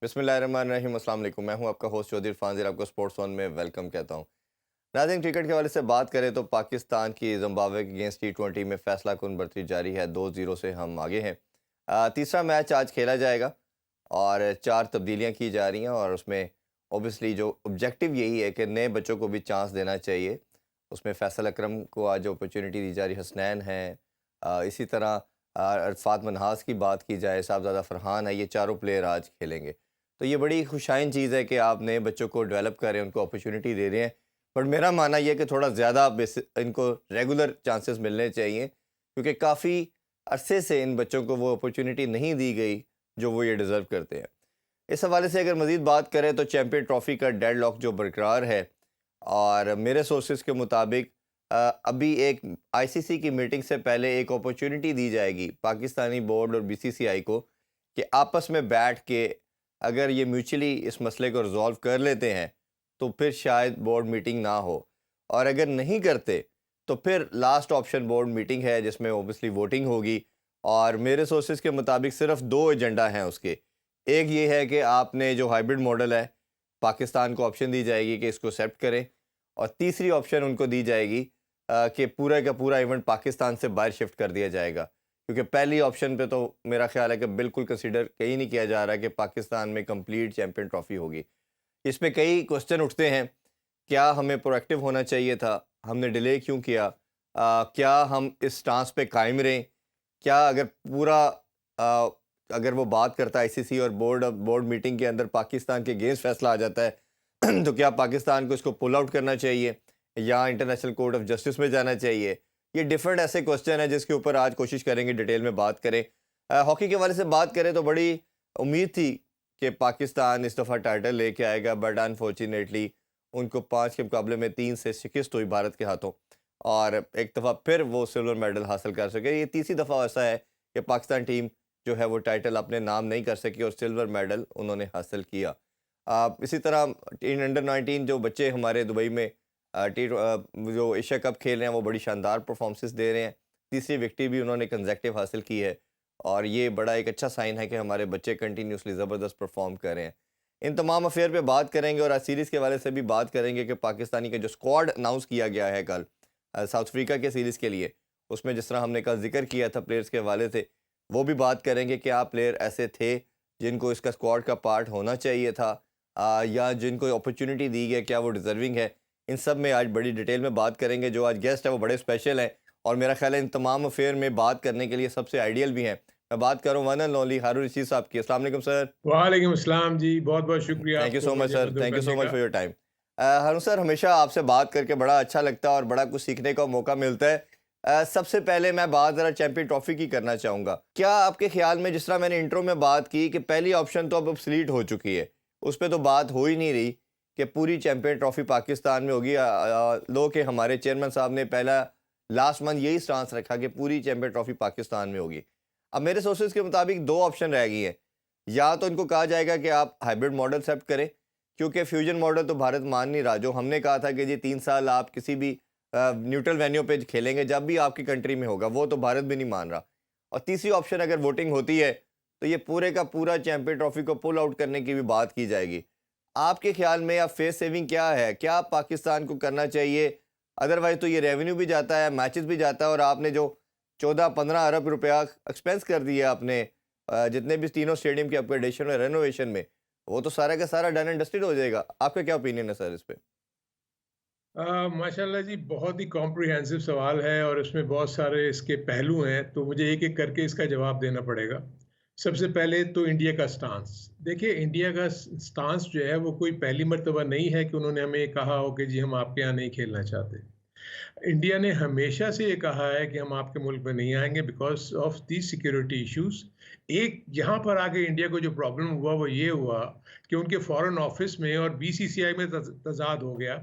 बिस्मिल्लाहिर्रहमानिर्रहीम, अस्सलाम वालेकुम। मैं हूं आपका होस्ट चौधरी इरफान ज़ीर, आपको स्पोर्ट्स वन में वेलकम कहता हूं। नाज़रीन, क्रिकेट के हवाले से बात करें तो पाकिस्तान की जिम्बाब्वे के अगेंस्ट T20 में फैसला कुन बढ़ती जारी है। 2-0 से हम आगे हैं। तीसरा मैच आज खेला जाएगा और 4 तब्दीलियाँ की जा रही हैं और उसमें ऑब्वियसली जो ऑब्जेक्टिव यही है कि नए बच्चों को भी चांस देना चाहिए। उसमें फैसल अकरम को आज अपॉर्चुनिटी दी जा रही, हसनैन हैं, इसी तरह अरफात मनहास की बात की जाए, साहबज़ादा फरहान है, ये चारों प्लेयर आज खेलेंगे। तो ये बड़ी खुशाइन चीज़ है कि आप नए बच्चों को डेवलप कर रहे हैं, उनको अपॉर्चुनिटी दे रहे हैं। बट मेरा मानना ये है कि थोड़ा ज़्यादा इनको रेगुलर चांसेस मिलने चाहिए, क्योंकि काफ़ी अरसे से इन बच्चों को वो अपॉर्चुनिटी नहीं दी गई जो वो ये डिज़र्व करते हैं। इस हवाले से अगर मज़ीद बात करें तो चैम्पियन ट्रॉफ़ी का डेडलॉक जो बरकरार है, और मेरे सोर्सेज़ के मुताबिक अभी एक आईसीसी की मीटिंग से पहले एक अपॉर्चुनिटी दी जाएगी पाकिस्तानी बोर्ड और बीसीसीआई को कि आपस में बैठ के अगर ये म्यूचुअली इस मसले को रिजॉल्व कर लेते हैं तो फिर शायद बोर्ड मीटिंग ना हो, और अगर नहीं करते तो फिर लास्ट ऑप्शन बोर्ड मीटिंग है जिसमें ओबियसली वोटिंग होगी। और मेरे सोर्सेज के मुताबिक सिर्फ दो एजेंडा हैं उसके। एक ये है कि आपने जो हाइब्रिड मॉडल है, पाकिस्तान को ऑप्शन दी जाएगी कि इसको एक्सेप्ट करें, और तीसरी ऑप्शन उनको दी जाएगी कि पूरा का पूरा इवेंट पाकिस्तान से बाहर शिफ्ट कर दिया जाएगा। क्योंकि पहली ऑप्शन पे तो मेरा ख्याल है कि बिल्कुल कंसीडर कहीं नहीं किया जा रहा कि पाकिस्तान में कंप्लीट चैंपियन ट्रॉफी होगी। इसमें कई क्वेश्चन उठते हैं, क्या हमें प्रोएक्टिव होना चाहिए था, हमने डिले क्यों किया, क्या हम इस स्टांस पे कायम रहें, क्या अगर पूरा अगर वो बात करता है आईसीसी और बोर्ड मीटिंग के अंदर पाकिस्तान के अगेंस्ट फैसला आ जाता है तो क्या पाकिस्तान को इसको पुल आउट करना चाहिए या इंटरनेशनल कोर्ट ऑफ जस्टिस में जाना चाहिए। ये डिफरेंट ऐसे क्वेश्चन है जिसके ऊपर आज कोशिश करेंगे डिटेल में बात करें। हॉकी के हवाले से बात करें तो बड़ी उम्मीद थी कि पाकिस्तान इस दफ़ा टाइटल लेके आएगा, बट अनफॉर्चुनेटली उनको 5 के मुकाबले में 3 से शिकस्त हुई भारत के हाथों, और एक दफ़ा फिर वो सिल्वर मेडल हासिल कर सके। ये तीसरी दफ़ा ऐसा है कि पाकिस्तान टीम जो है वो टाइटल अपने नाम नहीं कर सकी और सिल्वर मेडल उन्होंने हासिल किया। इसी तरह टीम अंडर 19 जो बच्चे हमारे दुबई में जो एशिया कप खेल रहे हैं वो बड़ी शानदार परफॉर्मेंसेस दे रहे हैं। तीसरी विक्ट्री भी उन्होंने कंसेक्टिव हासिल की है, और ये बड़ा एक अच्छा साइन है कि हमारे बच्चे कंटिन्यूसली ज़बरदस्त परफॉर्म कर रहे हैं। इन तमाम अफेयर पे बात करेंगे और आज सीरीज़ के हवाले से भी बात करेंगे कि पाकिस्तानी का जो स्क्वाड अनाउंस किया गया है कल साउथ अफ्रीका के सीरीज़ के लिए, उसमें जिस तरह हमने कल जिक्र किया था प्लेयर्स के हवाले से, वो भी बात करेंगे क्या प्लेयर ऐसे थे जिनको इसका स्क्वाड का पार्ट होना चाहिए था, या जिनको अपॉर्चुनिटी दी गई क्या वो डिज़र्विंग है। इन सब में आज बड़ी डिटेल में बात करेंगे। जो आज गेस्ट है वो बड़े स्पेशल हैं और मेरा ख्याल है इन तमाम अफेयर में बात करने के लिए सबसे आइडियल भी हैं। मैं बात कर रहा हूँ वन एंड ओनली हारून रशीद साहब की। अस्सलाम वालेकुम सर। वालेकुम अस्सलाम जी, बहुत-बहुत शुक्रिया थैंक यू आपको सो मच मुझे सर, मदद थैंक यू सो करने मच का। For your time. Haroon sir, हमेशा आपसे बात करके बड़ा अच्छा लगता है और बड़ा कुछ सीखने का मौका मिलता है। सबसे पहले मैं बात ज़रा चैंपियन ट्रॉफी की करना चाहूँगा। क्या आपके ख्याल में, जिस तरह मैंने इंट्रो में बात की कि पहली ऑप्शन तो अब ऑब्सलीट हो चुकी है, उस पे तो बात हो ही नहीं रही कि पूरी चैंपियन ट्रॉफी पाकिस्तान में होगी। लो के हमारे चेयरमैन साहब ने पहला लास्ट मंथ यही स्टांस रखा कि पूरी चैंपियन ट्रॉफी पाकिस्तान में होगी। अब मेरे सोर्सेज के मुताबिक दो ऑप्शन रह गई हैं। या तो इनको कहा जाएगा कि आप हाइब्रिड मॉडल एक्सेप्ट करें, क्योंकि फ्यूजन मॉडल तो भारत मान नहीं रहा। जो हमने कहा था कि जी 3 साल आप किसी भी न्यूट्रल वेन्यू पे खेलेंगे जब भी आपकी कंट्री में होगा, वो तो भारत भी नहीं मान रहा। और तीसरी ऑप्शन अगर वोटिंग होती है तो ये पूरे का पूरा चैंपियन ट्रॉफी को पुल आउट करने की भी बात की जाएगी। आपके ख्याल में अब फेस सेविंग क्या है, क्या पाकिस्तान को करना चाहिए? अदरवाइज तो ये रेवेन्यू भी जाता है, मैचेस भी जाता है, और आपने जो 14-15 अरब रुपया एक्सपेंस कर दिया आपने जितने भी तीनों स्टेडियम की अपग्रेडेशन और रेनोवेशन में, वो तो सारा का सारा डन एंड डस्टेड हो जाएगा। आपका क्या ओपिनियन है सर इस पे? माशाल्लाह जी, बहुत ही कॉम्प्रिहेंसिव सवाल है और इसमें बहुत सारे इसके पहलू हैं, तो मुझे एक-एक करके इसका जवाब देना पड़ेगा। सबसे पहले तो इंडिया का स्टांस। देखिए, इंडिया का स्टांस जो है वो कोई पहली मर्तबा नहीं है कि उन्होंने हमें कहा हो कि जी हम आपके यहाँ नहीं खेलना चाहते। इंडिया ने हमेशा से ये कहा है कि हम आपके मुल्क में नहीं आएँगे because of the security issues. एक यहाँ पर आके इंडिया को जो प्रॉब्लम हुआ वो ये हुआ कि उनके फॉरेन ऑफिस में और बीसीसीआई में तज़ाद हो गया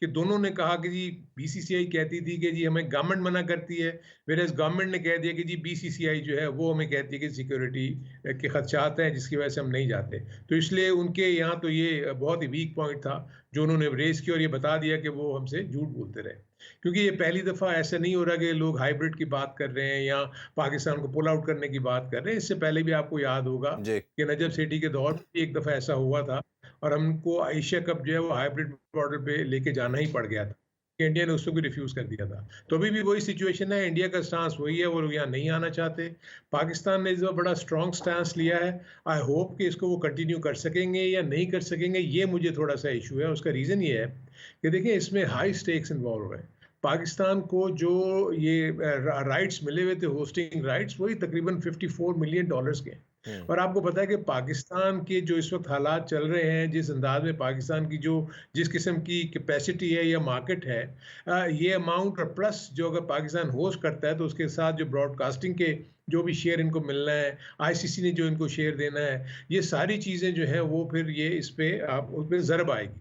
कि दोनों ने कहा कि जी बीसीसीआई कहती थी कि जी हमें गवर्नमेंट मना करती है, वेयरएज़ गवर्नमेंट ने कह दिया कि जी बीसीसीआई जो है वो हमें कहती है कि सिक्योरिटी के खदशात हैं जिसकी वजह से हम नहीं जाते। तो इसलिए उनके यहाँ तो ये बहुत ही वीक पॉइंट था जो उन्होंने रेज़ किया और ये बता दिया कि वो हमसे झूठ बोलते रहे। क्योंकि ये पहली दफ़ा ऐसा नहीं हो रहा कि लोग हाइब्रिड की बात कर रहे हैं या पाकिस्तान को पुल आउट करने की बात कर रहे हैं। इससे पहले भी आपको याद होगा जी। कि नजब सेठी के दौर में भी एक दफ़ा ऐसा हुआ था और हमको एशिया कप जो है वो हाइब्रिड मॉडल पे लेके जाना ही पड़ गया था। कि इंडिया ने उसको भी रिफ्यूज़ कर दिया था। तो अभी भी वही सिचुएशन है, इंडिया का स्टांस वही है, वो लोग यहाँ नहीं आना चाहते। पाकिस्तान ने जो बड़ा स्ट्रॉन्ग स्टांस लिया है, आई होप कि इसको वो कंटिन्यू कर सकेंगे या नहीं कर सकेंगे, ये मुझे थोड़ा-सा इश्यू है। उसका रीज़न ये है कि देखिए इसमें हाई स्टेक्स इन्वॉल्व हैं। पाकिस्तान को जो ये राइट्स मिले हुए थे, होस्टिंग राइट्स, वही तकरीबन $54 मिलियन के हैं। हुँ। और आपको पता है कि पाकिस्तान के जो इस वक्त हालात चल रहे हैं, जिस अंदाज में पाकिस्तान की जो जिस किस्म की कैपेसिटी है या मार्केट है, ये अमाउंट और प्लस जो अगर पाकिस्तान होस्ट करता है तो उसके साथ जो ब्रॉडकास्टिंग के जो भी शेयर इनको मिलना है, आईसीसी ने जो इनको शेयर देना है, ये सारी चीज़ें जो हैं वो फिर ये इस पे उस पे ज़रब आएगी।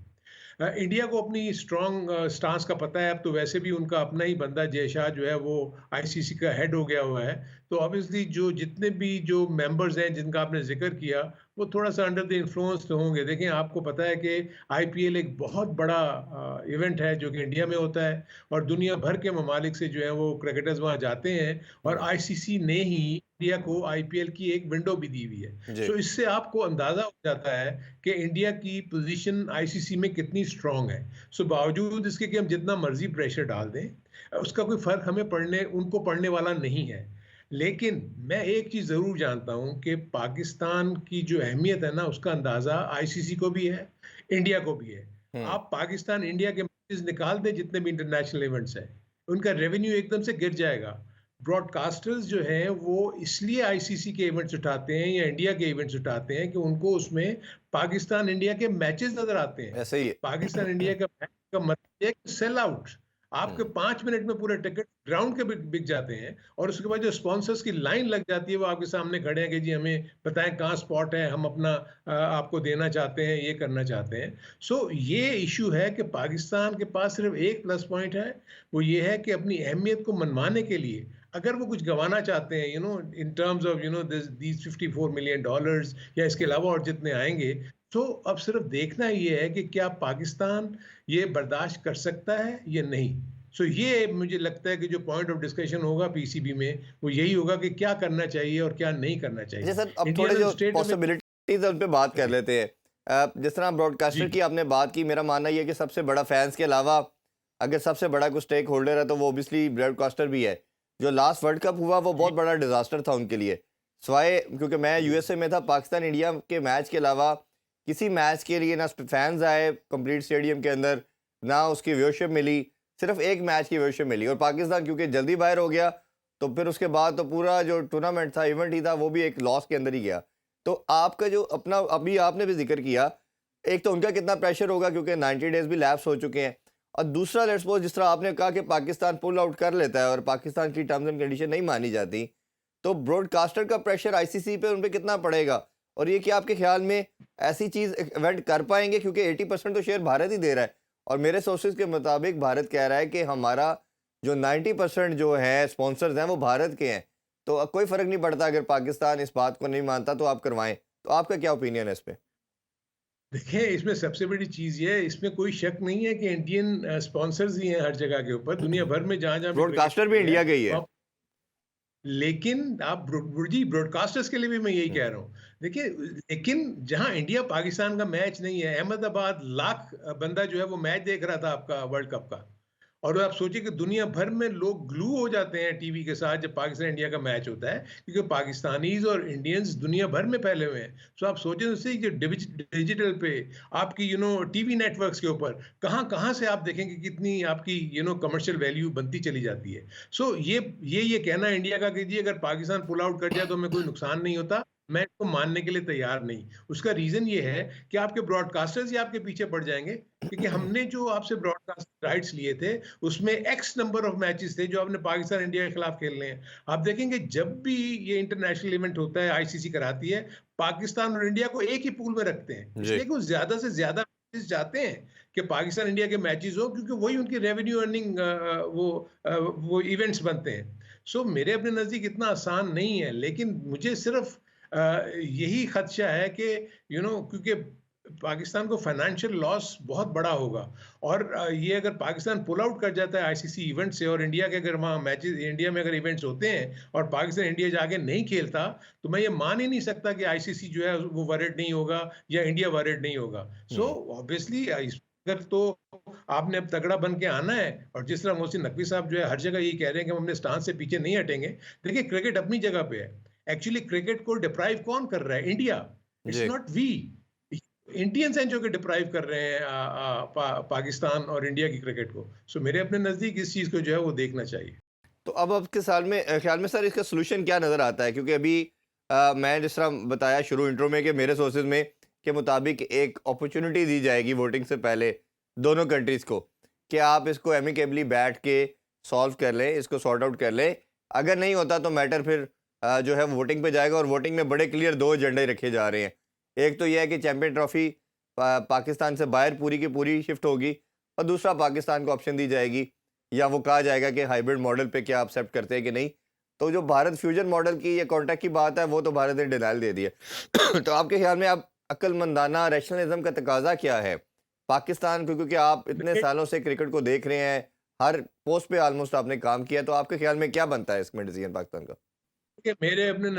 इंडिया को अपनी स्ट्रॉन्ग स्टांस का पता है। अब तो वैसे भी उनका अपना ही बंदा जय शाह जो है वो आईसीसी का हेड हो गया हुआ है। तो ऑब्वियसली जो जितने भी जो मेंबर्स हैं जिनका आपने जिक्र किया, वो थोड़ा सा अंडर द इन्फ्लुएंस तो होंगे। देखिए आपको पता है कि आईपीएल एक बहुत बड़ा इवेंट है जो कि इंडिया में होता है और दुनिया भर के ममालिक से जो है वो क्रिकेटर्स वहाँ जाते हैं और हुँ। आईसीसी ने ही इंडिया को आईपीएल की एक विंडो भी दी हुई है। जी। सो इससे आपको अंदाजा हो जाता है कि इंडिया की पोजीशन आईसीसी में कितनी स्ट्रांग है। सो बावजूद इसके कि हम जितना मर्जी प्रेशर डाल दें, उसका कोई फर्क हमें उनको पड़ने वाला नहीं है। लेकिन मैं एक चीज जरूर जानता हूं कि पाकिस्तान की जो अहमियत है ना, उसका अंदाजा आईसीसी को भी है, इंडिया को भी है। हुँ। आप पाकिस्तान इंडिया के मैचेस निकाल दें जितने भी इंटरनेशनल इवेंट्स हैं, उनका रेवेन्यू एकदम से गिर जाएगा। ब्रॉडकास्टर्स जो हैं वो इसलिए आईसीसी के इवेंट्स उठाते हैं या इंडिया के इवेंट्स उठाते हैं कि उनको उसमें पाकिस्तान इंडिया के मैचेस नजर आते हैं। ऐसे ही पाकिस्तान है। इंडिया का मैच का मतलब है सेल आउट। आपके हुँ। 5 मिनट में पूरे टिकट ग्राउंड के बिक जाते हैं और उसके बाद जो स्पॉन्सर्स की लाइन लग जाती है वो आपके सामने खड़े हैं कि जी हमें बताएं कहाँ स्पॉट है, हम अपना आपको देना चाहते हैं, ये करना चाहते हैं। सो ये इशू है कि पाकिस्तान के पास सिर्फ एक प्लस पॉइंट है, वो ये है कि अपनी अहमियत को मनवाने के लिए अगर वो कुछ गंवाना चाहते हैं, in terms of these $54 million या इसके अलावा और जितने आएंगे, तो अब सिर्फ देखना ये है कि क्या पाकिस्तान ये बर्दाश्त कर सकता है या नहीं। सो ये मुझे लगता है कि जो पॉइंट ऑफ डिस्कशन होगा पीसीबी में वो यही होगा कि क्या करना चाहिए और क्या नहीं करना अच्छा चाहिए। सर, अब इंडिया थोड़े ने जो स्टेट में पॉसिबिलिटीज़ है उन पे बात कर लेते हैं। जिस तरह जी ब्रॉडकास्टर की आपने बात की, मेरा मानना ये है कि सबसे बड़ा फैन्स के अलावा अगर सबसे बड़ा कोई स्टेक होल्डर है तो वो ऑब्वियसली ब्रॉडकास्टर भी है। जो लास्ट वर्ल्ड कप हुआ वो बहुत बड़ा डिज़ास्टर था उनके लिए। सिवाय क्योंकि मैं यूएसए में था, पाकिस्तान इंडिया के मैच के अलावा किसी मैच के लिए ना फैन्स आए कंप्लीट स्टेडियम के अंदर, ना उसकी व्यूअरशिप मिली, सिर्फ एक मैच की व्यूअरशिप मिली। और पाकिस्तान क्योंकि जल्दी बाहर हो गया तो फिर उसके बाद तो पूरा जो टूर्नामेंट था, इवेंट ही था, वो भी एक लॉस के अंदर ही गया। तो आपका जो अपना अभी आपने भी जिक्र किया, एक तो उनका कितना प्रेशर होगा क्योंकि 90 डेज भी लैप्स हो चुके हैं, और दूसरा लेट्स सपोज जिस तरह आपने कहा कि पाकिस्तान पुल आउट कर लेता है और पाकिस्तान की टर्म्स एंड कंडीशन नहीं मानी जाती, तो ब्रॉडकास्टर का प्रेशर आईसीसी पे उन पे कितना पड़ेगा? और ये कि आपके ख्याल में ऐसी चीज़ इवेंट कर पाएंगे, क्योंकि 80% तो शेयर भारत ही दे रहा है और मेरे सोर्सेज के मुताबिक भारत कह रहा है कि हमारा जो 90% जो है स्पॉन्सर्स हैं वो भारत के हैं। तो कोई फ़र्क नहीं पड़ता अगर पाकिस्तान इस बात को नहीं मानता तो आप करवाएं। तो आपका क्या ओपिनियन है इस पे? देखिए, इसमें सबसे बड़ी चीज़ ये है, इसमें कोई शक नहीं है कि इंडियन स्पॉन्सर्स ही हैं हर जगह के ऊपर, दुनिया भर में जहाँ-जहाँ भी क्रिकेट ब्रॉडकास्टर भी होती है। इंडिया का ही है। वहाँ लेकिन आप जी ब्रॉडकास्टर्स के लिए भी मैं यही हम्म। कह रहा हूँ। देखिए, लेकिन जहाँ इंडिया पाकिस्तान का मैच नहीं है, अहमदाबाद लाख बंदा जो है वो मैच देख रहा था आपका वर्ल्ड कप का। और आप सोचिए कि दुनिया भर में लोग ग्लू हो जाते हैं टीवी के साथ जब पाकिस्तान इंडिया का मैच होता है, क्योंकि पाकिस्तानीज और इंडियंस दुनिया भर में फैले हुए हैं। सो आप सोचें उससे जो डिजिटल पे आपकी टीवी नेटवर्क्स के ऊपर कहाँ कहाँ से आप देखेंगे कितनी आपकी कमर्शियल वैल्यू बनती चली जाती है। सो ये कहना इंडिया का कि जी अगर पाकिस्तान पुल आउट कर जाए तो हमें कोई नुकसान नहीं होता, मैं इसको मानने के लिए तैयार नहीं। उसका रीजन ये है कि आपके ब्रॉडकास्टर्स ही आपके पीछे पड़ जाएंगे, क्योंकि हमने जो आपसे ब्रॉडकास्ट राइट्स लिए थे उसमें एक्स नंबर ऑफ मैचेस थे जो आपने पाकिस्तान इंडिया के खिलाफ खेलने हैं। आप देखेंगे जब भी ये इंटरनेशनल इवेंट होता है, आईसीसी कराती है, पाकिस्तान और इंडिया को एक ही पूल में रखते हैं, जी। इसलिए कि वो ज्यादा से ज्यादा मैचेस जाते हैं कि पाकिस्तान इंडिया के मैचेस हो, क्योंकि वही उनकी रेवेन्यू अर्निंग वो इवेंट्स बनते हैं। सो मेरे अपने नज़दीक इतना आसान नहीं है, लेकिन मुझे सिर्फ यही खदशा है कि क्योंकि पाकिस्तान को फाइनेंशियल लॉस बहुत बड़ा होगा, और ये अगर पाकिस्तान पुल आउट कर जाता है आईसीसी इवेंट से, और इंडिया के अगर वहाँ मैचेस, इंडिया में अगर इवेंट्स होते हैं और पाकिस्तान इंडिया जाके नहीं खेलता, तो मैं ये मान ही नहीं सकता कि आईसीसी जो है वो वरिड नहीं होगा या इंडिया वरिड नहीं होगा। सो ऑब्वियसली अगर तो आपने अब तगड़ा बन के आना है, और जिस तरह मोहसिन नकवी साहब जो है हर जगह यही कह रहे हैं कि हम अपने स्टांस से पीछे नहीं हटेंगे। देखिए, क्रिकेट अपनी जगह पे है। एक्चुअली क्रिकेट को डिप्राइव कौन कर रहा है? इंडिया। इट्स जी। Not we. इंडियंस हैं जो कि डिप्राइव कर रहे हैं पाकिस्तान और इंडिया की क्रिकेट को। सो मेरे अपने नज़दीक इस चीज़ को जो है वो देखना चाहिए। तो अब आपके ख्याल में सर इसका सोल्यूशन क्या नज़र आता है? क्योंकि अभी मैं जिस तरह बताया शुरू इंट्रो में कि मेरे सोर्सेज में के मुताबिक एक अपॉर्चुनिटी दी जाएगी वोटिंग से पहले दोनों कंट्रीज़ को, कि आप इसको एमिकेबली बैठ के सॉल्व कर लें, इसको सॉर्ट आउट कर लें। अगर नहीं होता तो मैटर फिर जो है वोटिंग पे जाएगा, और वोटिंग में बड़े क्लियर 2 एजेंडे रखे जा रहे हैं। एक तो ये है कि चैंपियन ट्रॉफी पाकिस्तान से बाहर पूरी की पूरी शिफ्ट होगी, और दूसरा पाकिस्तान को ऑप्शन दी जाएगी, या वो कहा जाएगा कि हाइब्रिड मॉडल पे क्या आप एक्सेप्ट करते हैं कि नहीं। तो जो भारत फ्यूजन मॉडल की या कॉन्ट्रैक्ट की बात है, वो तो भारत ने डिनाइल दे दी है। तो आपके ख्याल में अब अक्लमंदाना रैशनलिज्म का तकाजा क्या है पाकिस्तान को? क्योंकि आप इतने देखिए सालों से क्रिकेट को देख रहे हैं, हर पोस्ट पे ऑलमोस्ट आपने काम किया, तो आपके ख्याल में क्या बनता है इसमें डिसीजन पाकिस्तान का? कि मेरे अपने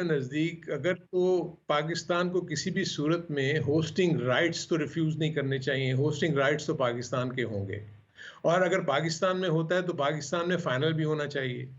नज़दीक अगर तो पाकिस्तान को किसी भी सूरत में होस्टिंग राइट्स तो रिफ्यूज़ नहीं करने चाहिए। होस्टिंग राइट्स तो पाकिस्तान के होंगे, और अगर पाकिस्तान में होता है तो पाकिस्तान में फाइनल भी होना चाहिए।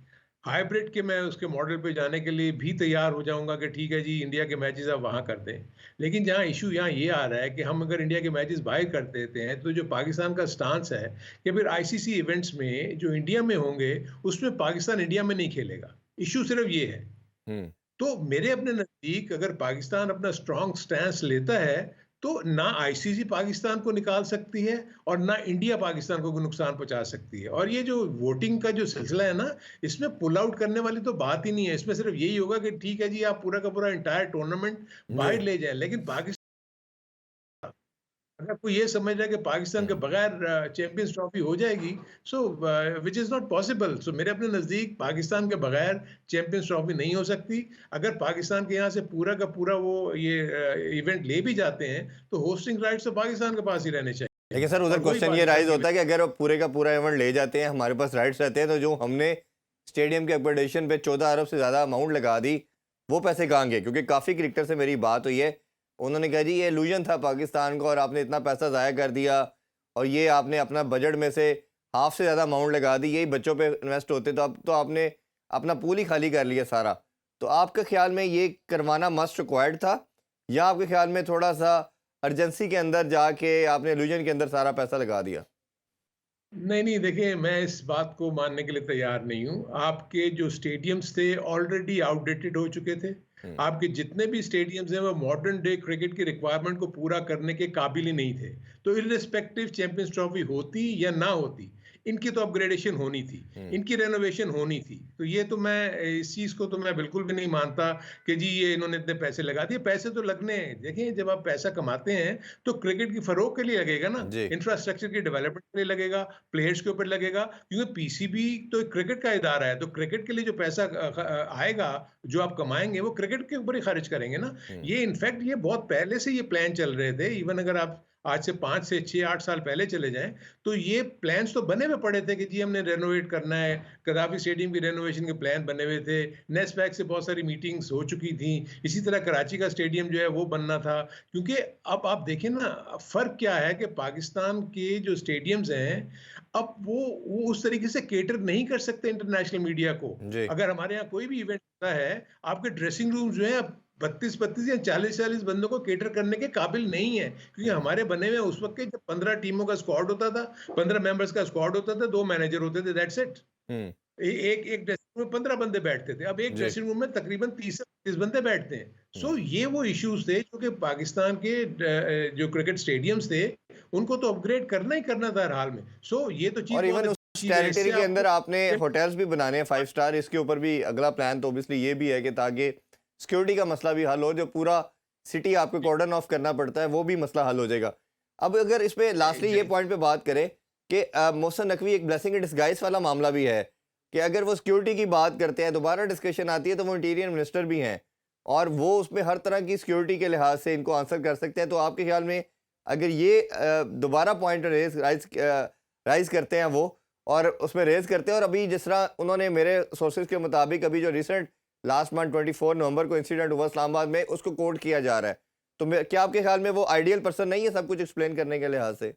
हाइब्रिड के मैं उसके मॉडल पे जाने के लिए भी तैयार हो जाऊंगा कि ठीक है जी, इंडिया के मैचेस आप वहाँ कर दें। लेकिन जहाँ इशू यहाँ ये आ रहा है कि हम अगर इंडिया के मैचेस बाहर कर देते हैं, तो जो पाकिस्तान का स्टांस है कि फिर आईसीसी इवेंट्स में जो इंडिया में होंगे, उसमें पाकिस्तान इंडिया में नहीं खेलेगा। इशू सिर्फ ये है। हम्म। तो मेरे अपने नज़दीक अगर पाकिस्तान अपना स्ट्रॉन्ग स्टैंस लेता है, तो ना आईसीसी पाकिस्तान को निकाल सकती है, और ना इंडिया पाकिस्तान को कोई नुकसान पहुंचा सकती है। और ये जो वोटिंग का जो सिलसिला है ना, इसमें पुल आउट करने वाली तो बात ही नहीं है। इसमें सिर्फ यही होगा कि ठीक है जी, आप पूरा का पूरा इंटायर टूर्नामेंट जी। बाहर ले जाएं, लेकिन पाकिस्तान, अगर कोई ये समझ रहा है कि पाकिस्तान के हम्म। बगैर चैंपियंस ट्रॉफी हो जाएगी, सो विच इज़ नॉट पॉसिबल। सो मेरे अपने नज़दीक पाकिस्तान के बगैर चैंपियंस ट्रॉफी नहीं हो सकती। अगर पाकिस्तान के यहाँ से पूरा का पूरा वो ये इवेंट ले भी जाते हैं, तो होस्टिंग राइट्स तो पाकिस्तान के पास ही रहने चाहिए, लेकिन सर उधर और वही क्वेश्चन ये पाकिस्तान राइज के होता लिए। है कि अगर वो पूरे का पूरा इवेंट ले जाते हैं, हमारे पास राइट्स रहते हैं, तो जो हमने स्टेडियम के अकोमोडेशन पे 14 अरब से ज़्यादा अमाउंट लगा दी, वो पैसे कहाँ गए? क्योंकि काफ़ी क्रिकेटर से मेरी बात हुई है, उन्होंने कहा जी ये इल्यूजन था पाकिस्तान को, और आपने इतना पैसा ज़ाया कर दिया, और ये आपने अपना बजट में से हाफ से ज़्यादा अमाउंट लगा दी, यही बच्चों पे इन्वेस्ट होते तो अब तो आपने अपना पूल ही खाली कर लिया सारा। तो आपके ख्याल में ये करवाना मस्ट रिक्वायर्ड था, या आपके ख्याल में थोड़ा सा अर्जेंसी के अंदर जाके आपने इल्यूजन के अंदर सारा पैसा लगा दिया? नहीं, नहीं, देखिए, मैं इस बात को मानने के लिए तैयार नहीं हूँ। आपके जो स्टेडियम्स थे ऑलरेडी आउटडेटेड हो चुके थे। हुँ। आपके जितने भी स्टेडियम्स हैं वो मॉडर्न डे क्रिकेट की रिक्वायरमेंट को पूरा करने के काबिल ही नहीं थे। तो इर्रिस्पेक्टिव चैंपियंस ट्रॉफी होती या ना होती, इनकी तो अपग्रेडेशन होनी थी, हुँ। इनकी रेनोवेशन होनी थी। तो ये तो मैं इस चीज़ को तो मैं बिल्कुल भी नहीं मानता कि जी ये इन्होंने इतने पैसे लगा दिए। पैसे तो लगने हैं। देखिए, जब आप पैसा कमाते हैं तो क्रिकेट की फ़रोग़ के लिए लगेगा ना, जी। इंफ्रास्ट्रक्चर की डेवलपमेंट के लिए लगेगा, प्लेयर्स के ऊपर लगेगा, क्योंकि पीसीबी तो एक क्रिकेट का इदारा है। तो क्रिकेट के लिए जो पैसा आएगा, जो आप कमाएँगे, वो क्रिकेट के ऊपर ही खर्च करेंगे ना। हुँ। ये इनफैक्ट ये बहुत पहले से ये प्लान चल रहे थे। इवन अगर आप आज से 5 से 6, 8 साल पहले चले जाएँ, तो ये प्लान्स तो बने हुए पड़े थे कि जी हमने रेनोवेट करना है। गद्दाफी स्टेडियम की रेनोवेशन के प्लान बने हुए थे। नेस्पैक से बहुत सारी मीटिंग्स हो चुकी थी। इसी तरह कराची का स्टेडियम जो है वो बनना था। क्योंकि अब आप देखें ना, फ़र्क क्या है कि पाकिस्तान के जो स्टेडियम्स हैं, अब वो उस तरीके से कैटर नहीं कर सकते इंटरनेशनल मीडिया को। जी। अगर हमारे यहाँ कोई भी इवेंट होता है, आपके ड्रेसिंग रूम जो है 32-32 या 40-40 बंदों को कैटर करने के काबिल नहीं है, क्योंकि हुँ। हमारे बने हुए उस वक्त के जब 15 टीमों का स्क्वाड होता था, 15 मेंबर्स का स्क्वाड होता था, 2 मैनेजर होते थे, दैट्स इट। हुँ। एक एक ड्रेसिंग रूम में 15 बंदे बैठते थे। अब एक जी। ड्रेसिंग रूम में तकरीबन 30 से 35 बंदे बैठते हैं। हुँ। सो ये वो इश्यूज थे जो कि पाकिस्तान के जो क्रिकेट स्टेडियम्स थे, उनको तो अपग्रेड करना ही करना था हर हाल में। सो ये तो चीज़ और बहुत इवन अच्छी उस चीज़ है। इससे टेरिटरी के आपको अंदर आपने होटल्स भी बनाने हैं 5 स्टार, इसके ऊपर भी अगला प्लान तो ऑब्वियसली ये भी है कि ताकि सिक्योरिटी का मसला भी हल हो, जो पूरा सिटी आपको कॉर्डन ऑफ करना पड़ता है, वो भी मसला हल हो जाएगा। अब अगर इस पे लास्टली ये एग्जैक्ट पॉइंट पे बात करें कि मोहसिन नकवी एक ब्लेसिंग इन डिस्गाइज वाला मामला भी है कि अगर वो सिक्योरिटी की बात करते हैं, दोबारा डिस्कशन आती है, तो वो इंटीरियर मिनिस्टर भी हैं और वो उसमें हर तरह की सिक्योरिटी के लिहाज से इनको आंसर कर सकते हैं। तो आपके ख्याल में अगर ये दोबारा पॉइंट राइज करते हैं वो, और उसमें रेज करते हैं, और अभी जिस तरह उन्होंने मेरे सोर्सेज के मुताबिक अभी जो रिसेंट लास्ट मंथ 24 नवंबर को इंसिडेंट हुआ इस्लामाबाद में, उसको कोट किया जा रहा है, तो क्या आपके ख्याल में वो आइडियल पर्सन नहीं है सब कुछ एक्सप्लेन करने के लिहाज से?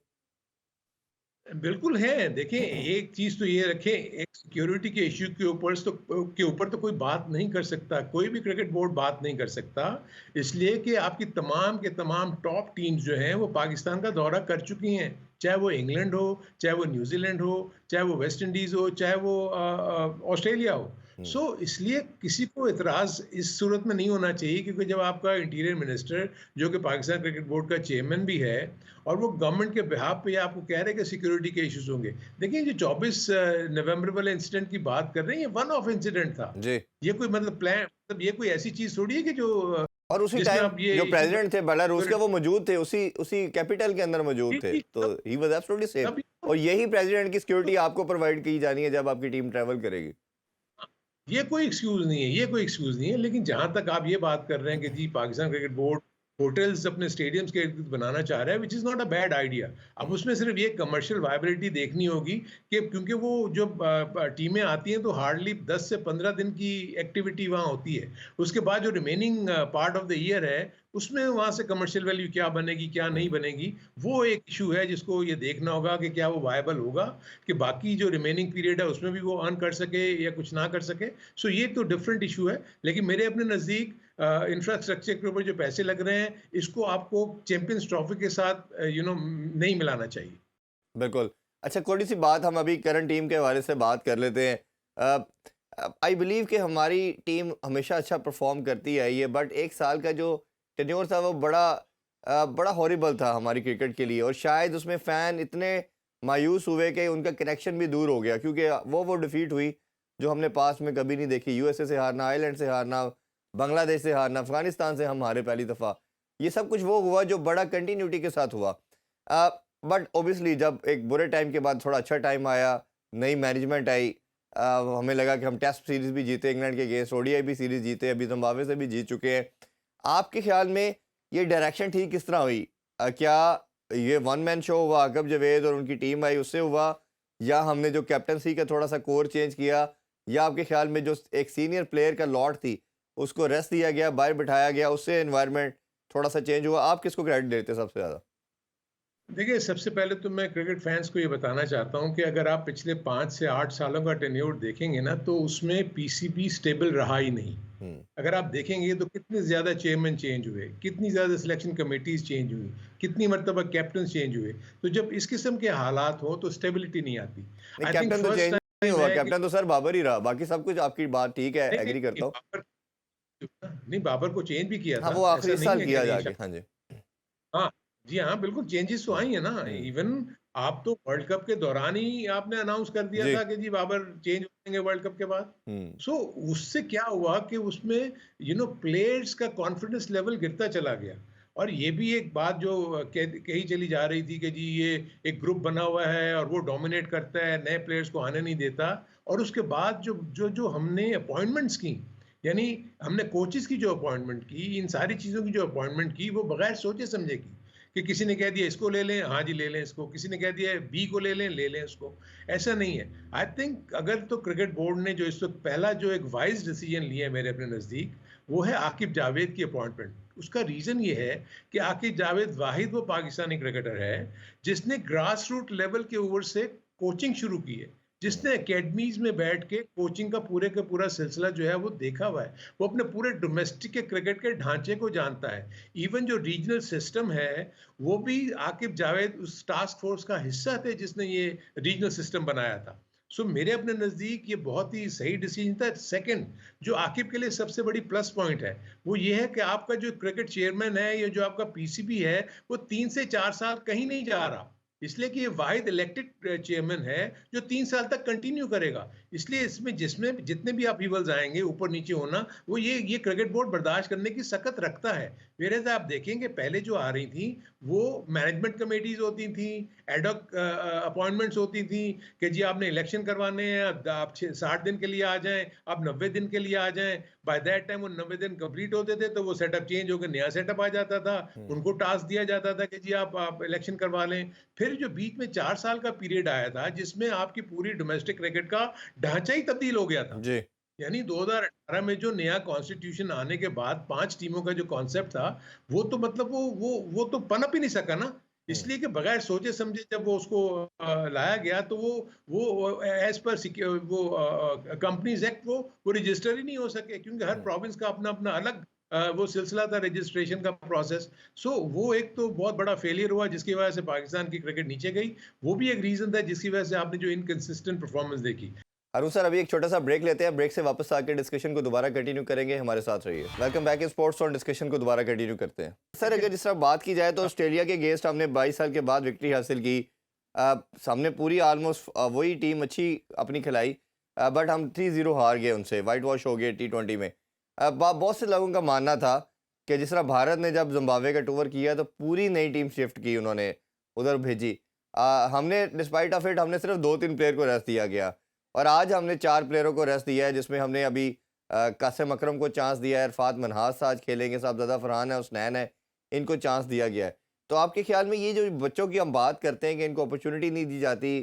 बिल्कुल है। देखिए, एक चीज़ तो ये रखें, एक सिक्योरिटी के इश्यू के ऊपर तो कोई बात नहीं कर सकता, कोई भी क्रिकेट बोर्ड बात नहीं कर सकता, इसलिए कि आपकी तमाम के तमाम टॉप टीम्स जो हैं, वो पाकिस्तान का दौरा कर चुकी हैं। चाहे वो इंग्लैंड हो, चाहे वो न्यूज़ीलैंड हो, चाहे वो वेस्ट इंडीज़ हो, चाहे वो ऑस्ट्रेलिया हो। हम्म, सो इसलिए किसी को एतराज़ इस सूरत में नहीं होना चाहिए, क्योंकि जब आपका इंटीरियर मिनिस्टर, जो कि पाकिस्तान क्रिकेट बोर्ड का चेयरमैन भी है, और वो गवर्नमेंट के बिहाफ पे आपको कह रहे हैं कि सिक्योरिटी के इश्यूज होंगे। देखिए, जो 24 नवंबर वाले इंसिडेंट की बात कर रहे हैं, ये वन ऑफ इंसिडेंट था। जी। ये कोई मतलब प्लान, मतलब ये कोई ऐसी चीज थोड़ी है कि जो और उसी जिसमें टाइम आप ये जो इश्यू प्रेसिडेंट थे बेलारूस के, वो मौजूद थे, उसी उसी कैपिटल के अंदर मौजूद थे, तो ही वाज एब्सोल्युटली सेफ। तब और यही प्रेसिडेंट की सिक्योरिटी आपको प्रोवाइड की जानी है जब आपकी टीम ट्रैवल करेगी। ये कोई एक्सक्यूज नहीं है, ये कोई एक्सक्यूज नहीं है। लेकिन जहां तक आप ये बात कर रहे हैं कि जी पाकिस्तान क्रिकेट बोर्ड होटल्स अपने स्टेडियम्स के इर्द गिर्द बनाना चाह रहा है, which is not a bad idea. अब उसमें सिर्फ ये कमर्शियल वायबिलिटी देखनी होगी कि क्योंकि वो जो टीमें आती हैं तो हार्डली 10 से 15 दिन की एक्टिविटी वहाँ होती है। उसके बाद जो remaining part of the year है, उसमें वहाँ से कमर्शियल वैल्यू क्या बनेगी, क्या नहीं बनेगी, वो एक इशू है जिसको ये देखना होगा कि क्या वो वायबल होगा, कि बाकी जो रिमेनिंग पीरियड है उसमें भी वो अर्न कर सके या कुछ ना कर सके। सो ये तो डिफरेंट इशू है। लेकिन मेरे अपने नज़दीक इंफ्रास्ट्रक्चर के ऊपर जो पैसे लग रहे हैं, इसको आपको चैंपियंस ट्रॉफी के साथ नहीं मिलाना चाहिए। बिल्कुल। अच्छा, थोड़ी सी बात हम अभी करंट टीम के हवाले से बात कर लेते हैं। आई बिलीव कि हमारी टीम हमेशा अच्छा परफॉर्म करती आई है, बट एक साल का जो टेन्योर था वो बड़ा हॉरिबल था हमारी क्रिकेट के लिए, और शायद उसमें फ़ैन इतने मायूस हुए कि उनका कनेक्शन भी दूर हो गया, क्योंकि वो डिफ़ीट हुई जो हमने पास्ट में कभी नहीं देखी। यूएसए से हारना, आयरलैंड से हारना, बांग्लादेश से हारना, अफ़गानिस्तान से हम हारे पहली दफ़ा। ये सब कुछ वो हुआ जो बड़ा कंटिन्यूटी के साथ हुआ। बट ऑब्वियसली जब एक बुरे टाइम के बाद थोड़ा अच्छा टाइम आया, नई मैनेजमेंट आई, हमें लगा कि हम टेस्ट सीरीज़ भी जीते इंग्लैंड के अगेंस्ट, ओडीआई भी सीरीज़ जीते, अभी जिम्बाब्वे से भी जीत चुके हैं। आपके ख्याल में ये डायरेक्शन ठीक किस तरह हुई? क्या ये वन मैन शो हुआ, आकिब जावेद और उनकी टीम आई उससे हुआ, या हमने जो कैप्टनसी का थोड़ा सा कोर चेंज किया, या आपके ख्याल में जो एक सीनियर प्लेयर का लॉट थी उसको रेस्ट दिया गया, बाहर बिठाया गया, उससे एनवायरनमेंट थोड़ा सा चेंज हुआ? आप किसको क्रेडिट देते हैं सबसे ज़्यादा? देखिए, सबसे पहले तो मैं क्रिकेट फैंस को ये बताना चाहता हूँ कि अगर आप पिछले 5 से 8 सालों का टेन्योर देखेंगे ना, तो उसमें पीसीबी स्टेबल रहा ही नहीं। हुँ, अगर आप देखेंगे तो कितने ज़्यादा चेयरमैन चेंज हुए, कितनी ज़्यादा सिलेक्शन कमिटीज़ चेंज हुई, कितनी मर्तबा कैप्टन चेंज हुए। तो जब इस किस्म के हालात हों तो स्टेबिलिटी नहीं आती। नहीं आई थिंक कैप्टन तो फर्स्ट चेंज नहीं टाइम हुआ, है कि कैप्टन तो सर बाबर ही रहा, बाकी सब कुछ आपकी बात ठीक है, नहीं, नहीं, एग्री नहीं, करता हूँ। बाबर को चेंज भी किया हाँ, था। वो आखिरी ऐसा इस नहीं साल है कि किया नहीं। जाके, हाँ जी। हाँ, जी हाँ, बिल्कुल चेंजेस तो हुँ, आई हैं ना। हुँ, इवन आप तो वर्ल्ड कप के दौरान ही आपने अनाउंस कर दिया जी, था कि जी बाबर चेंज हो जाएंगे वर्ल्ड कप के बाद। हुँ, सो उससे क्या हुआ कि उसमें प्लेयर्स का कॉन्फिडेंस लेवल गिरता चला गया। और ये भी एक बात जो कही चली जा रही थी कि जी ये एक ग्रुप बना हुआ है और वो डोमिनेट करता है, नए प्लेयर्स को आने नहीं देता। और उसके बाद जो जो जो हमने अपॉइंटमेंट्स की, यानी हमने कोचेस की जो अपॉइंटमेंट की, इन सारी चीज़ों की जो अपॉइंटमेंट की, वो बगैर सोचे समझे की, कि किसी ने कह दिया इसको ले लें, हाँ जी ले लें इसको, किसी ने कह दिया बी को ले लें इसको। ऐसा नहीं है। आई थिंक अगर तो क्रिकेट बोर्ड ने जो इस वक्त पहला जो एक वाइज डिसीजन लिया है मेरे अपने नज़दीक, वो है आकिब जावेद की अपॉइंटमेंट। उसका रीज़न ये है कि आकिब जावेद वाहिद वो पाकिस्तानी क्रिकेटर है जिसने ग्रास रूट लेवल के ओवर से कोचिंग शुरू की है, हुँ, जिसने एकेडमीज में बैठ के कोचिंग का पूरा सिलसिला जो है वो देखा हुआ है। वो अपने पूरे डोमेस्टिक के क्रिकेट के ढांचे को जानता है। इवन जो रीजनल सिस्टम है, वो भी आकिब जावेद उस टास्क फोर्स का हिस्सा थे जिसने ये रीजनल सिस्टम बनाया था। सो मेरे अपने नज़दीक ये बहुत ही सही डिसीजन था। सेकंड, जो आकिब के लिए सबसे बड़ी प्लस पॉइंट है, वो ये है कि आपका जो क्रिकेट चेयरमैन है या जो आपका पीसीबी है, वो 3 से 4 साल कहीं नहीं जा रहा। इसलिए कि ये वाहिद इलेक्टेड चेयरमैन है जो 3 साल तक कंटिन्यू करेगा। इसलिए इसमें जिसमें जितने भी अपीवल्स आएंगे ऊपर नीचे होना, वो ये क्रिकेट बोर्ड बर्दाश्त करने की सकत रखता है। वेरेज आप देखेंगे पहले जो आ रही थी वो मैनेजमेंट कमेटीज होती थी, एडॉक अपॉइंटमेंट्स होती थी कि जी आपने इलेक्शन करवाने हैं, अब आप 60 दिन के लिए आ जाएं, आप 90 दिन के लिए आ जाएं। बाय दैट टाइम वो 90 दिन कंप्लीट होते थे तो वो सेटअप चेंज होकर नया सेटअप आ जाता था। हम्म, उनको टास्क दिया जाता था कि जी आप इलेक्शन करवा लें। फिर जो बीच में 4 साल का पीरियड आया था जिसमें आपकी पूरी डोमेस्टिक क्रिकेट का ढांचा ही तब्दील हो गया था। जी। यानी 2018 में जो नया कॉन्स्टिट्यूशन आने के बाद 5 टीमों का जो कॉन्सेप्ट था, वो तो मतलब वो तो पनप ही नहीं सका ना। हम्म, इसलिए कि बगैर सोचे समझे जब वो उसको लाया गया तो वो एज पर वो कंपनीज एक्ट वो रजिस्टर ही नहीं हो सके, क्योंकि हर हम्म। प्रोविंस का अपना अपना अलग वो सिलसिला था रजिस्ट्रेशन का प्रोसेस। सो वो एक तो बहुत बड़ा फेलियर हुआ जिसकी वजह से पाकिस्तान की क्रिकेट नीचे गई। वो भी एक रीजन था जिसकी वजह से आपने जो इनकंसिस्टेंट परफॉर्मेंस देखी। अरुण सर, अभी एक छोटा सा ब्रेक लेते हैं। ब्रेक से वापस आके डिस्कशन को दोबारा कंटिन्यू करेंगे। हमारे साथ रहिए। वेलकम बैक इन स्पोर्ट्स और डिस्कशन को दोबारा कंटिन्यू करते हैं। सर, देखिए, अगर जिस तरह बात की जाए तो ऑस्ट्रेलिया के अगेंस्ट हमने 22 साल के बाद विक्ट्री हासिल की। हमने पूरी ऑलमोस्ट वही टीम अच्छी अपनी खिलाई, बट हम 3-0 हार गए उनसे, वाइट वॉश हो गए T20 में। बहुत से लोगों का मानना था कि जिस तरह भारत ने जब जिम्बाब्वे का टूर किया तो पूरी नई टीम शिफ्ट की उन्होंने, उधर भेजी। हमने डिस्पाइट ऑफ इट हमने सिर्फ 2-3 प्लेयर को रेस्ट दिया गया, और आज हमने 4 प्लेयरों को रेस्ट दिया है, जिसमें हमने अभी कासिम अकरम को चांस दिया है, इरफात मनहास आज खेलेंगे, साहबजादा फरहान है, हुसनैन है, इनको चांस दिया गया है। तो आपके ख्याल में ये जो बच्चों की हम बात करते हैं कि इनको अपॉर्चुनिटी नहीं दी जाती,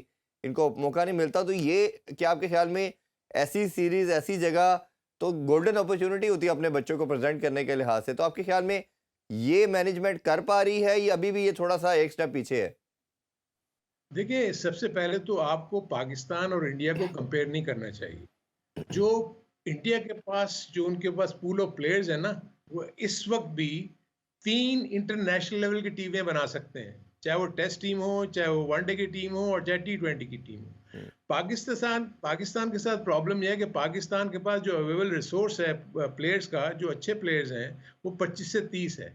इनको मौका नहीं मिलता, तो ये क्या आपके ख्याल में ऐसी सीरीज, ऐसी जगह तो गोल्डन अपॉर्चुनिटी होती है अपने बच्चों को प्रेजेंट करने के लिहाज से, तो आपके ख्याल में ये मैनेजमेंट कर पा रही है या अभी भी ये थोड़ा सा एक स्टेप पीछे है? देखिए, सबसे पहले तो आपको पाकिस्तान और इंडिया को कंपेयर नहीं करना चाहिए। जो इंडिया के पास जो उनके पास पूल ऑफ प्लेयर्स है ना, वो इस वक्त भी 3 इंटरनेशनल लेवल की टीमें बना सकते हैं, चाहे वो टेस्ट टीम हो, चाहे वो वनडे की टीम हो, और चाहे T20 की टीम हो। हम्म, पाकिस्तान पाकिस्तान के साथ प्रॉब्लम यह है कि पाकिस्तान के पास जो अवेलेबल रिसोर्स है प्लेयर्स का, जो अच्छे प्लेयर्स हैं, वो 25 से 30 है।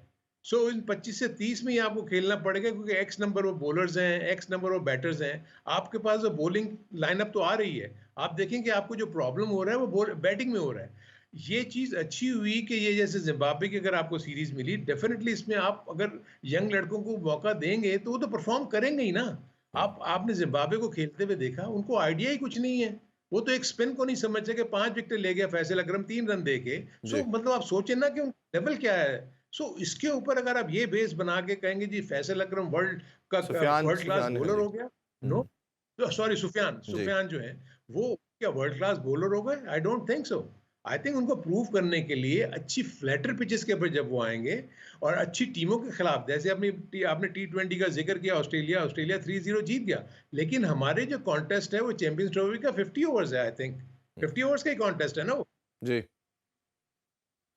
सो इन 25 से 30 में ही आपको खेलना पड़ेगा, क्योंकि एक्स नंबर वो बॉलर्स हैं, एक्स नंबर वो बैटर्स हैं। आपके पास जो बॉलिंग लाइनअप तो आ रही है, आप देखें कि आपको जो प्रॉब्लम हो रहा है वो बैटिंग में हो रहा है। ये चीज अच्छी हुई कि ये जैसे जिम्बाब्वे की अगर आपको सीरीज मिली, डेफिनेटली इसमें आप अगर यंग लड़कों को मौका देंगे तो वो तो परफॉर्म करेंगे ही ना। हम्म, आपने जिम्बाब्वे को खेलते हुए देखा, उनको आइडिया ही कुछ नहीं है। वो तो एक स्पिन को नहीं समझते कि 5 विकेट ले गया फैसल अकरम 3 रन दे के। सो जी। मतलब आप सोचें ना कि लेवल क्या है। सो इसके ऊपर अगर आप ये बेस बना के कहेंगे जी फैसल अकरम सुफियान वर्ल्ड क्लास सुफियान, हाँ बॉलर जी। हो गया, नो, हम्म, सॉरी, सुफियान जी। सुफियान जो है वो क्या वर्ल्ड क्लास बॉलर हो गए? I don't think so. I think उनको प्रूव करने के लिए अच्छी फ्लैटर पिचेस के ऊपर जब वो आएंगे और अच्छी टीमों के खिलाफ, जैसे आपने T20 का जिक्र किया, ऑस्ट्रेलिया ऑस्ट्रेलिया 3-0 जीत गया, लेकिन हमारे जो कॉन्टेस्ट है वो चैंपियंस ट्रॉफी का 50 ओवर्स है। आई थिंक हम्म, 50 ओवर्स का ही कॉन्टेस्ट है ना वो। जी।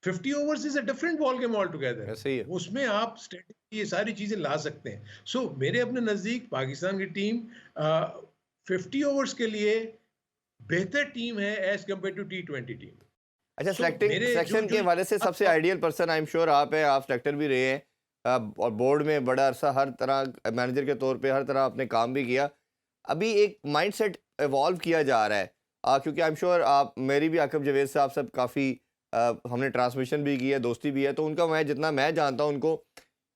50 overs is a different ball game all together. ऐसे ही है। उसमें आप स्ट्रेटजी ये सारी चीजें ला सकते हैं। सो मेरे अपने नजदीक पाकिस्तान की टीम 50 ओवर्स के लिए बेहतर टीम है as compare to T20 team. अच्छा, सो सेलेक्टिंग मेरे जो सिलेक्शन के जो हवाले से सबसे ideal person I am sure आप हैं, आप सेलेक्टर भी रहे हैं, और बोर्ड में बड़ा अरसा हर तरह मैनेजर के तौर पे हर तरह आपने काम भी किया। अभी एक माइंडसेट इवॉल्व किया जा रहा है, क्योंकि आई एम श्योर आप, मेरी भी आकिब जावेद साहब सब काफ़ी हमने ट्रांसमिशन भी की है, दोस्ती भी है, तो उनका मैं जितना मैं जानता हूँ उनको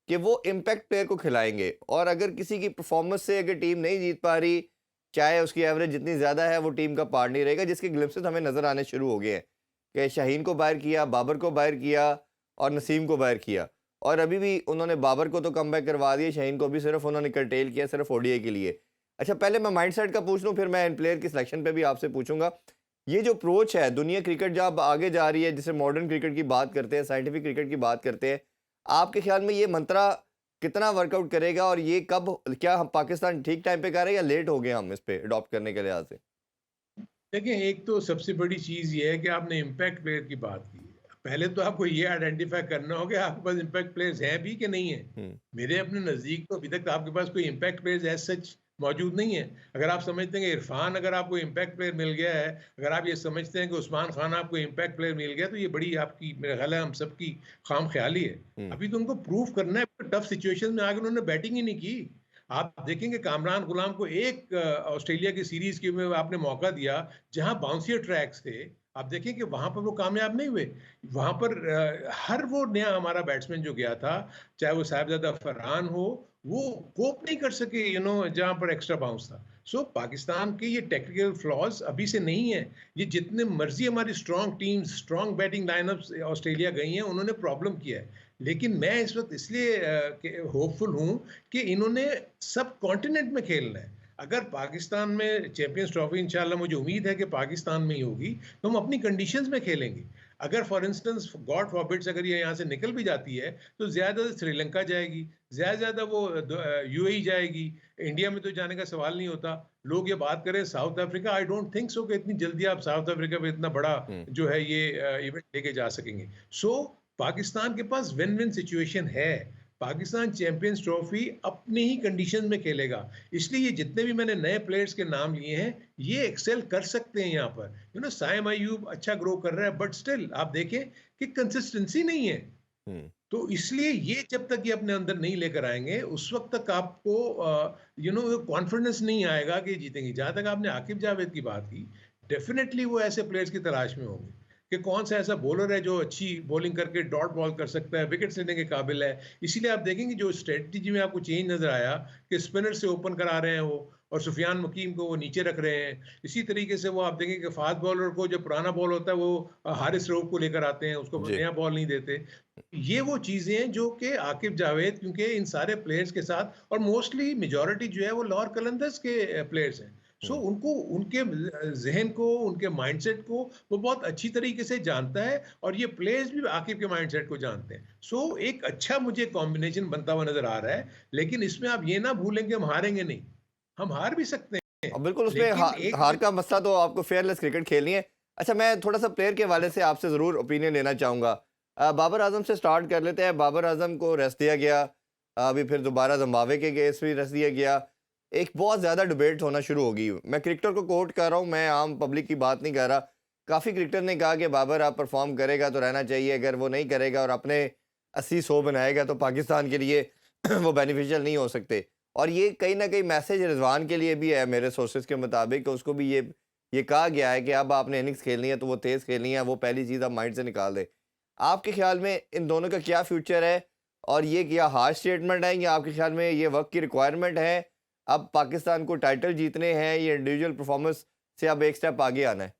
कि वो इम्पैक्ट प्लेयर को खिलाएंगे, और अगर किसी की परफॉर्मेंस से अगर टीम नहीं जीत पा रही, चाहे उसकी एवरेज जितनी ज़्यादा है, वो टीम का पार्ट नहीं रहेगा, जिसके ग्लिम्पसेस हमें नज़र आने शुरू हो गए हैं कि शाहीन को बाहर किया, बाबर को बाहर किया और नसीम को बाहर किया, और अभी भी उन्होंने बाबर को तो कम बैक करवा दिया, शाहीन को भी सिर्फ उन्होंने कर्टेल किया सिर्फ ओडीआई के लिए। अच्छा, पहले मैं माइंडसेट का पूछ लूँ, फिर मैं इन प्लेयर की सिलेक्शन पे भी आपसे पूछूंगा। ये जो अप्रोच है, दुनिया क्रिकेट जब आगे जा रही है, जिसे मॉडर्न क्रिकेट की बात करते हैं, साइंटिफिक क्रिकेट की बात करते हैं, आपके ख्याल में ये मंत्रा कितना वर्कआउट करेगा, और ये कब, क्या हम पाकिस्तान ठीक टाइम पे कर रहे हैं या लेट हो गए हम इस पे अडॉप्ट करने के लिहाज से? देखिए, एक तो सबसे बड़ी चीज ये है कि आपने इम्पैक्ट प्लेयर की बात की। पहले तो आपको ये आइडेंटिफाई करना होगा आपके पास इम्पैक्ट प्लेयर्स हैं भी कि नहीं है। हम्म, मेरे अपने नजदीक तो अभी तक आपके पास कोई इम्पैक्ट प्लेयर्स एज सच मौजूद नहीं है। अगर आप समझते हैं कि इरफान अगर आपको इम्पैक्ट प्लेयर मिल गया है, अगर आप ये समझते हैं कि उस्मान खान आपको इम्पैक्ट प्लेयर मिल गया, तो ये बड़ी आपकी, मेरा ख्याल है हम सबकी खाम ख्याली है। हम्म, अभी तो उनको प्रूव करना है, टफ सिचुएशन में आगे उन्होंने बैटिंग ही नहीं की। आप देखेंगे कामरान गुलाम को एक ऑस्ट्रेलिया की सीरीज के में आपने मौका दिया जहां बाउंसियर ट्रैक्स थे। आप देखें कि वहां पर वो कामयाब नहीं हुए। वहां पर हर वो नया हमारा बैट्समैन जो गया था, चाहे वो साहिबजादा फरहान हो, वो कोप नहीं कर सके जहां पर एक्स्ट्रा बाउंस था। सो पाकिस्तान के ये टेक्निकल फ्लॉज अभी से नहीं है। ये जितने मर्जी हमारी strong teams, strong batting line-ups Australia गई हैं, उन्होंने प्रॉब्लम किया है। लेकिन मैं इस वक्त इसलिए होपफुल हूं कि इन्होंने सब कॉन्टिनेंट में खेलना है। अगर पाकिस्तान में चैंपियंस ट्रॉफी, इंशाल्लाह मुझे उम्मीद है कि पाकिस्तान में ही होगी, तो हम अपनी कंडीशंस में खेलेंगे। अगर फॉर इंस्टेंस गॉड फॉरबिड्स अगर ये यहाँ से निकल भी जाती है, तो ज्यादा श्रीलंका जाएगी, ज्यादा वो यूएई जाएगी। इंडिया में तो जाने का सवाल नहीं होता। लोग ये बात करें south Africa, I don't think so कि इतनी जल्दी आप साउथ अफ्रीका में इतना बड़ा हुँ। जो है ये इवेंट लेके जा सकेंगे। सो पाकिस्तान के पास विन विन सिचुएशन है। पाकिस्तान चैंपियंस ट्रॉफी अपनी ही कंडीशन में खेलेगा। इसलिए ये जितने भी मैंने नए प्लेयर्स के नाम लिए हैं, ये एक्सेल कर सकते हैं यहाँ पर। साइम अयूब अच्छा ग्रो कर रहा है, बट स्टिल आप देखें कि कंसिस्टेंसी नहीं है। हुँ। तो इसलिए ये जब तक ये अपने अंदर नहीं लेकर आएंगे, उस वक्त तक आपको कॉन्फिडेंस नहीं आएगा कि जीतेंगे। जहां तक आपने आकिब जावेद की बात की, डेफिनेटली वो ऐसे प्लेयर्स की तलाश में होंगे कि कौन सा ऐसा बॉलर है जो अच्छी बॉलिंग करके डॉट बॉल कर सकता है, विकेट लेने के काबिल है। इसीलिए आप देखेंगे जो स्ट्रेटजी में आपको चेंज नजर आया कि स्पिनर से ओपन करा रहे हैं वो, और सुफियान मुकीम को वो नीचे रख रहे हैं। इसी तरीके से वो आप देखेंगे कि फास्ट बॉलर को जो पुराना बॉल होता है वो हारिस रऊफ को लेकर आते हैं, उसको जी। नया बॉल नहीं देते। ये वो चीजें हैं जो कि आकिब जावेद, क्योंकि इन सारे प्लेयर्स के साथ, और मोस्टली मेजॉरिटी जो है वो लाहौर कलंदर्स के प्लेयर्स हैं। सो हुँ। उनको, उनके जहन को, उनके माइंडसेट को वो बहुत अच्छी तरीके से जानता है, और ये प्लेयर्स भी आकिब के माइंडसेट को जानते हैं। सो एक अच्छा मुझे कॉम्बिनेशन बनता हुआ नजर आ रहा है। लेकिन इसमें आप ये ना भूलें कि हम हारेंगे नहीं। हम हार भी सकते हैं, और बिल्कुल उसमें लेकिन एक हार का मसला तो आपको फेयरलेस क्रिकेट खेलनी है। अच्छा, मैं थोड़ा-सा प्लेयर के हवाले से आपसे ज़रूर ओपिनियन लेना चाहूँगा। बाबर आज़म से स्टार्ट कर लेते हैं। बाबर आज़म को रेस्ट दिया गया, अभी फिर दोबारा ज़िम्बाब्वे के अगेंस्ट भी रेस्ट दिया गया। एक बहुत ज़्यादा डिबेट होना शुरू हो गई। मैं क्रिकेटर को कोट कर रहा हूँ, मैं आम पब्लिक की बात नहीं कर रहा। काफ़ी क्रिकेटर ने कहा कि बाबर आप परफ़ॉर्म करेगा तो रहना चाहिए, अगर वो नहीं करेगा और अपने 80-100 बनाएगा तो पाकिस्तान के लिए वो बेनिफिशियल नहीं हो सकते। और ये कहीं न कहीं मैसेज रिज़वान के लिए भी है, मेरे सोर्सेज़ के मुताबिक उसको भी ये कहा गया है कि अब आपने इनिंग्स खेलनी है तो वो तेज़ खेलनी है, वो पहली चीज़ आप माइंड से निकाल दें। आपके ख़्याल में इन दोनों का क्या फ्यूचर है? और ये क्या हार्श स्टेटमेंट है या आपके ख़्याल में ये वक़्त की रिक्वायरमेंट है? अब पाकिस्तान को टाइटल जीतने हैं, ये इंडिविजुअल परफ़ॉर्मेंस से अब एक स्टेप आगे आना है?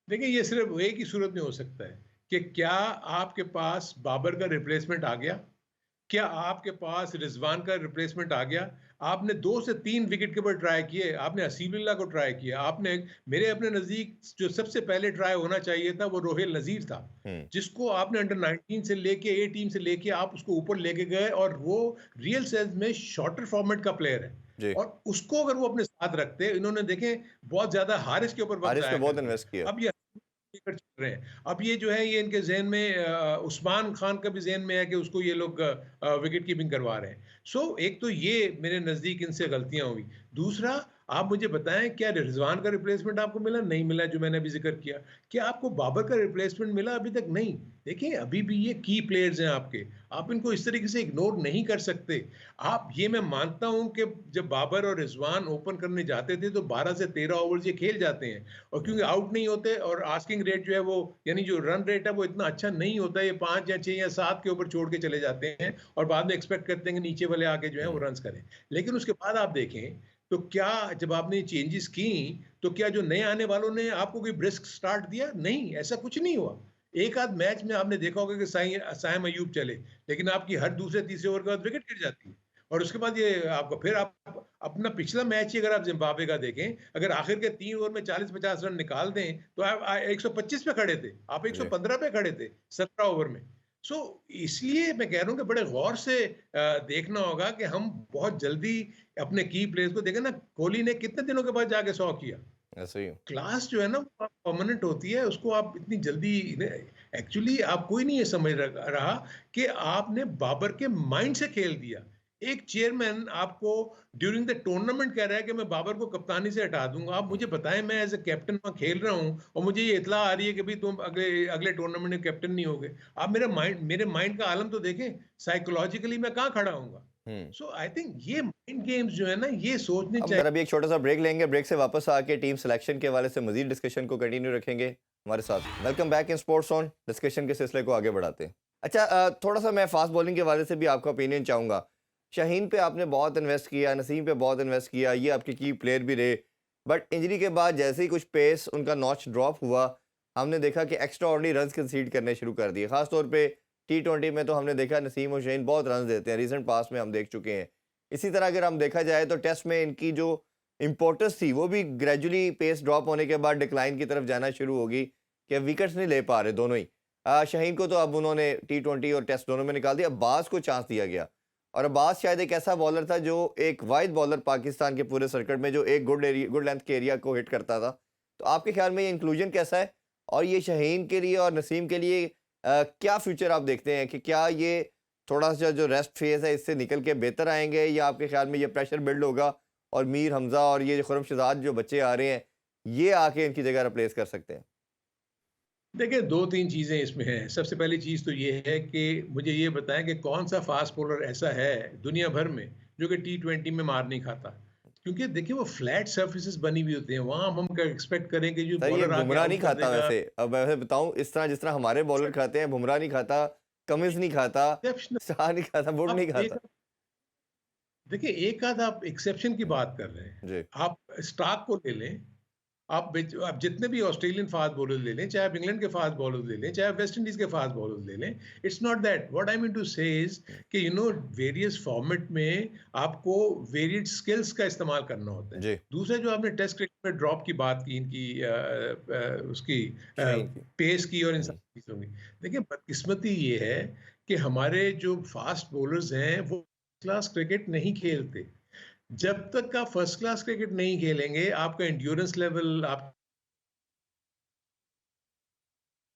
देखिए, ये सिर्फ एक ही सूरत में हो सकता है कि क्या आपके पास बाबर का रिप्लेसमेंट आ गया, क्या आपके पास रिजवान का रिप्लेसमेंट आ गया। आपने 2 से 3 विकेट के ऊपर ट्राई किए, आपने हसीबुल्लाह को ट्राई किया, आपने, मेरे अपने नज़दीक जो सबसे पहले ट्राई होना चाहिए था वो रोहिल नज़ीर था, हुँ। जिसको आपने अंडर 19 से लेके ए टीम से लेके आप उसको ऊपर लेके गए, और वो रियल सेंस में शॉर्टर फॉर्मेट का प्लेयर है। जी। और उसको अगर वो अपने साथ रखते, इन्होंने देखें बहुत ज्यादा हारिस के ऊपर वक्त हारिस पे जाया कर बहुत दिया। इन्वेस्ट किया। अब ये लेकर चल रहे हैं। अब ये जो है ये इनके ज़हन में उस्मान खान का भी ज़हन में है कि उसको ये लोग विकेट कीपिंग करवा रहे हैं। सो एक तो ये मेरे नज़दीक इनसे गलतियां हुई। दूसरा, आप मुझे बताएं क्या रिजवान का रिप्लेसमेंट आपको मिला? नहीं मिला, जो मैंने अभी जिक्र किया। क्या आपको बाबर का रिप्लेसमेंट मिला? अभी तक नहीं। देखिए, अभी भी ये की प्लेयर्स हैं आपके, आप इनको इस तरीके से इग्नोर नहीं कर सकते। आप, ये मैं मानता हूं कि जब बाबर और रिजवान ओपन करने जाते थे तो 12 से 13 ओवर्स ये खेल जाते हैं, और क्योंकि आउट नहीं होते, और आस्किंग रेट जो है वो, यानी जो रन रेट है वो इतना अच्छा नहीं होता, ये 5 या 6 या 7 के ऊपर छोड़ के चले जाते हैं, और बाद में एक्सपेक्ट करते हैं कि नीचे वाले आके जो है वो हुँ। रन करें। लेकिन उसके बाद आप देखें तो क्या, जब आपने चेंजेस की, तो क्या जो नए आने वालों ने आपको कोई ब्रिस्क स्टार्ट दिया? नहीं, ऐसा कुछ नहीं हुआ। एक आध मैच में आपने देखा होगा कि साइम अयूब चले, लेकिन आपकी हर दूसरे तीसरे ओवर के बाद विकेट गिर जाती है। और उसके बाद ये आपको फिर आप अपना पिछला मैच ही अगर आप जिम्बाब्वे का देखें, अगर आखिर के 3 ओवर में 40-50 रन निकाल दें, तो आप 125 पे खड़े थे, आप जी। 115 पे खड़े थे 17 ओवर में। सो इसलिए मैं कह रहा हूँ कि बड़े गौर से देखना होगा कि हम बहुत जल्दी अपने की प्लेयर्स को देखें ना। कोहली ने कितने दिनों के बाद जाके 100 किया। ऐसे ही। क्लास जो है ना वो परमानेंट होती है, उसको आप इतनी जल्दी, एक्चुअली आप कोई नहीं ये समझ रहा कि आपने बाबर के माइंड से खेल दिया। एक चेयरमैन आपको ड्यूरिंग द टूर्नामेंट कह रहा है कि मैं बाबर को कप्तानी से हटा दूंगा। आप मुझे बताएं, मैं एज ए कैप्टन वहां खेल रहा हूं, और मुझे ये इतला आ रही है कि भाई तुम अगले अगले टूर्नामेंट में कैप्टन नहीं होगे। आप मेरे माइंड का आलम तो देखें, साइकोलॉजिकली मैं कहाँ खड़ा हूँ। हम्म। सो आई थिंक ये माइंड गेम्स जो है ना, ये सोचने अब चाहिए। अभी एक छोटा सा ब्रेक लेंगे, ब्रेक से वापस आके टीम सिलेक्शन के हवाले से मजीद डिस्कशन को कंटिन्यू रखेंगे हमारे साथ। Welcome back in sports on, discussion के सिलसिले को आगे बढ़ाते हैं। अच्छा, थोड़ा सा मैं फास्ट बॉलिंग के हवाले से भी आपका ओपिनियन चाहूँगा। शाहीन पे आपने बहुत इन्वेस्ट किया, नसीम पे बहुत इन्वेस्ट किया, ये आपके की प्लेयर भी रहे, बट इंजरी के बाद जैसे ही कुछ पेस उनका नॉच ड्रॉप हुआ, हमने देखा कि एक्स्ट्रा ऑर्डिनरी रन कंसीड करने शुरू कर दिए। खासतौर पर T20 में तो हमने देखा नसीम और शाहीन बहुत रन देते हैं, रिसेंट पास में हम देख चुके हैं। इसी तरह अगर हम देखा जाए तो टेस्ट में इनकी जो इम्पोर्टेंस थी वो भी ग्रेजुअली पेस ड्रॉप होने के बाद डिक्लाइन की तरफ जाना शुरू होगी कि विकेट्स नहीं ले पा रहे दोनों ही। शाहीन को तो अब उन्होंने T20 और टेस्ट दोनों में निकाल दिया, अब्बास को चांस दिया गया। और अब्बास शायद एक ऐसा बॉलर था जो एक वाइड बॉलर पाकिस्तान के पूरे सर्किट में जो एक गुड लेंथ के एरिया को हिट करता था। तो आपके ख्याल में ये इंक्लूजन कैसा है, और ये शाहीन के लिए और नसीम के लिए क्या फ्यूचर आप देखते हैं कि क्या ये थोड़ा सा जो रेस्ट फेज है इससे निकल के बेहतर आएंगे, या आपके ख्याल में ये प्रेशर बिल्ड होगा और मीर हमजा और ये खुरम शहजाद जो बच्चे आ रहे हैं ये आके इनकी जगह रिप्लेस कर सकते हैं? देखिए, 2-3 चीज़ें इसमें हैं। सबसे पहली चीज़ तो ये है कि मुझे ये बताएँ कि कौन-सा फ़ास्ट बॉलर ऐसा है दुनिया भर में जो कि टी20 में मार नहीं खाता? क्योंकि देखिए वो फ्लैट सर्फेसेस बनी हुई होती हैं, वहाँ हम क्या एक्सपेक्ट करें कि जो सर ये बॉलर आके बुमराह नहीं आउट कर खाता देगा। वैसे, अब मैं बताऊं इस तरह जिस तरह हमारे बॉलर खाते हैं, बुमराह नहीं खाता, कमिंस नहीं खाता, एक्सेप्शनल। शाह नहीं खाता, वुड आप नहीं एक खाता। देखिए, एक आध आप एक्सेप्शन की बात कर रहे हैं। जी। आप स्टार्क को ले लें, आप जितने भी ऑस्ट्रेलियन फास्ट बॉलर ले लें, चाहे आप इंग्लैंड के फास्ट बॉलर ले लें, चाहे आप वेस्ट इंडीज के फास्ट बॉलर ले लें, it's not that. What I mean to say is कि वेरियस फॉर्मेट में आपको वेरिएड स्किल्स का इस्तेमाल करना होता है। जी। दूसरा, जो आपने टेस्ट क्रिकेट में ड्रॉप की बात की, इनकी उसकी शाहीन की। पेस की और इन सब हम्म। चीज़ों की, देखिए बदकिस्मती ये है कि हमारे जो फास्ट बॉलर्स हैं वो क्लास क्रिकेट नहीं खेलते। जब तक आप फर्स्ट क्लास क्रिकेट नहीं खेलेंगे, आपका एंड्योरेंस लेवल, आप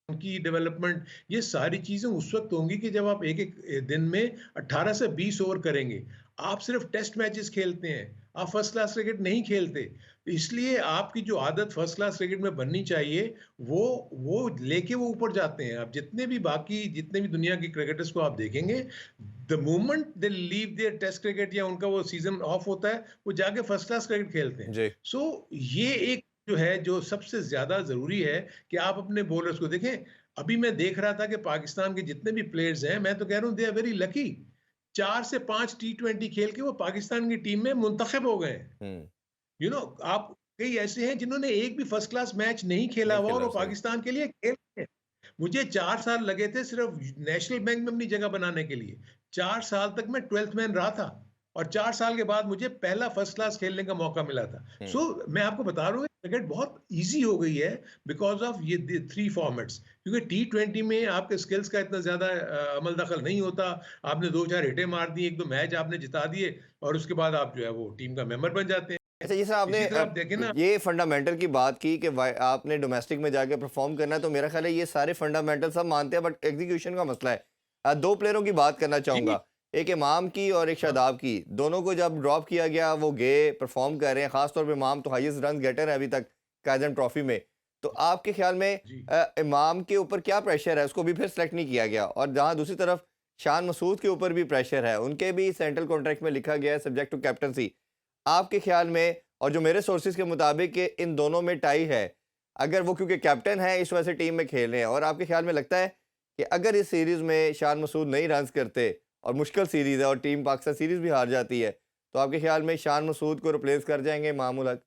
उनकी डेवलपमेंट, ये सारी चीज़ें उस वक़्त होंगी कि जब आप एक-एक दिन में 18 से 20 ओवर करेंगे। आप सिर्फ़ टेस्ट मैचेस खेलते हैं, आप फर्स्ट क्लास क्रिकेट नहीं खेलते। तो इसलिए आपकी जो आदत फर्स्ट क्लास क्रिकेट में बननी चाहिए, वो लेके वो ऊपर जाते हैं। आप जितने भी दुनिया के क्रिकेटर्स को आप देखेंगे, the moment they leave their test cricket या उनका वो सीज़न ऑफ होता है, वो जाके फर्स्ट क्लास क्रिकेट खेलते हैं। जी। सो ये एक जो है, जो सबसे ज़्यादा ज़रूरी है कि आप अपने बॉलर्स को देखें। अभी मैं देख रहा था कि पाकिस्तान के जितने भी प्लेयर्स हैं, मैं तो कह रहा हूँ दे आर वेरी लकी। 4 से 5 टी20 खेल के वो पाकिस्तान की टीम में मुंतखब हो गए हैं। हम्म। आप कई ऐसे हैं जिन्होंने एक भी फर्स्ट क्लास मैच नहीं खेला नहीं हुआ और खेला वो सही। पाकिस्तान के लिए खेल रहे हैं। मुझे 4 साल लगे थे सिर्फ नेशनल बैंक में अपनी जगह बनाने के लिए। 4 साल तक मैं 12th मैन रहा था और 4 साल के बाद मुझे पहला फर्स्ट क्लास खेलने का मौका मिला था। हम्म। सो मैं आपको बता रहा हूँ, क्रिकेट बहुत ईज़ी हो गई है बिकॉज़ ऑफ ये 3 फॉर्मेट्स। क्योंकि टी20 में आपके स्किल्स का इतना ज़्यादा अमल दखल नहीं होता। आपने 2-4 हिटें मार दी, 1-2 मैच आपने जिता दिए और उसके बाद आप जो है वो टीम का मेंबर बन जाते हैं। अच्छा, जिस तरह आपने इसी तरह आप देखें ना। ये फंडामेंटल की बात की कि आपने डोमेस्टिक में जाके परफॉर्म करना है, तो मेरा ख्याल है ये सारे फंडामेंटल सब मानते हैं, बट एग्जीक्यूशन का मसला है। दो प्लेयरों की बात करना जी, चाहूँगा, एक इमाम की और एक हाँ, शादाब की। दोनों को जब ड्रॉप किया गया वो गए परफॉर्म कर रहे हैं, खासतौर पर इमाम तो हाईएस्ट रन गेटर है अभी तक कायजन ट्रॉफी में। तो आपके ख्याल में जी। इमाम के ऊपर क्या प्रेशर है, उसको भी फिर सेलेक्ट नहीं किया गया, और जहाँ दूसरी तरफ शान मसूद के ऊपर भी प्रेशर है, उनके भी सेंट्रल कॉन्ट्रैक्ट में लिखा गया है सब्जेक्ट टू कैप्टनसी। आपके ख्याल में, और जो मेरे सोर्सेज के मुताबिक कि इन दोनों में टाई है, अगर वो क्योंकि कैप्टन है इस वजह से टीम में खेल रहे हैं, और आपके ख्याल में लगता है कि अगर इस सीरीज़ में शान मसूद नहीं रन्स करते और मुश्किल सीरीज़ है और टीम पाकिस्तान सीरीज़ भी हार जाती है, तो आपके ख्याल में शान मसूद को रिप्लेस कर जाएंगे इमाम उल हक?